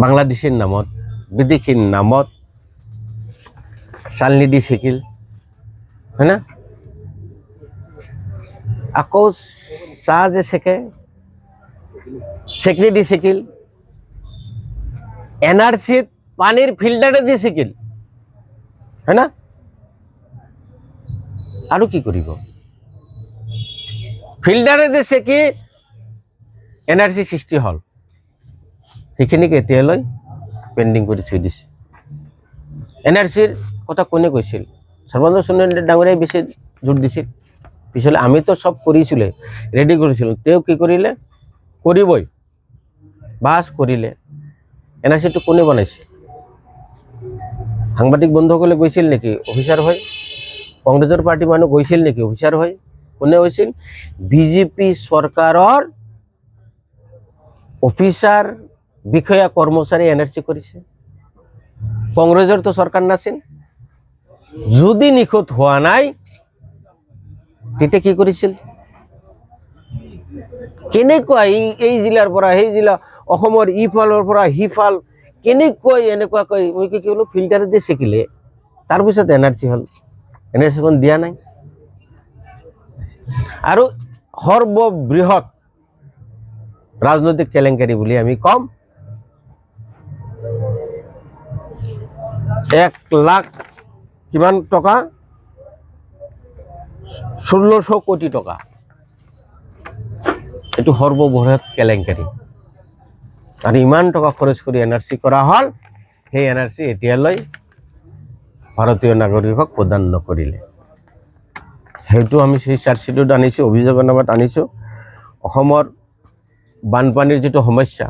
বাংলাদেশের নামত বিদেশীর নামত চালনি দি চেকিল হয় না আকৌ চাহ যে চেকে চেকনি দি চেকিল এনআরসিত পানির ফিল্টারে দি চেকিল হয় না আৰু কি কৰিব ফিল্টাৰে দি চেকি এনআৰসি সৃষ্টি হল সেইখিনিক এতিয়ালৈ পেণ্ডিং কৰি থৈ দিছে এনআৰসিৰ কথা কোনে কৈছিল সৰ্বানন্দ সোণোৱাল ডাঙৰীয়াই বেছি জোৰ দিছিল পিছলৈ আমিতো সব কৰিছিলে ৰেডি কৰিছিলোঁ তেওঁ কি কৰিলে কৰিবই বাছ কৰিলে এনআৰসিটো কোনে বনাইছে সাংবাদিক বন্ধুসকলে গৈছিল নেকি অফিচাৰ হৈ কংগ্ৰেছৰ পাৰ্টি মানুহ গৈছিল নেকি অফিচাৰ হৈ কোনে হৈছিল বিজেপি চৰকাৰৰ অফিচাৰ বিষয়া কৰ্মচাৰী এনআৰসি কৰিছে কংগ্ৰেছৰ তো চৰকাৰ নাছিল যদি নিখুঁত হোৱা নাই তেতিয়া কি কৰিছিল কেনেকুৱা এই জিলাৰ পৰা সেই জিলা অসমৰ ইফালৰ পৰা সিফাল কেনেকৈ এনেকুৱাকৈ মই কি ক'লো ফিল্টাৰ দি চেকিলে তাৰপিছত এনআৰসি হ'ল এনআৰসিখন দিয়া নাই আৰু সৰ্ববৃহৎ ৰাজনৈতিক কেলেংকাৰী বুলি আমি কম 1 লাখ কিমান টকা 1600 কোটি টকা এটো সৰ্ববৃহৎ কেলেংকাৰী আৰু ইমান টকা খৰচ কৰি এনআৰসি কৰা হল সেই এনআৰসি এতিয়ালৈ ভাৰতীয় নাগৰিকক প্ৰদান নকৰিলে সেইটো আমি সেই চাৰ্জশ্বিটত আনিছোঁ অভিযোগৰ নামত আনিছোঁ অসমৰ বানপানীৰ যিটো সমস্যা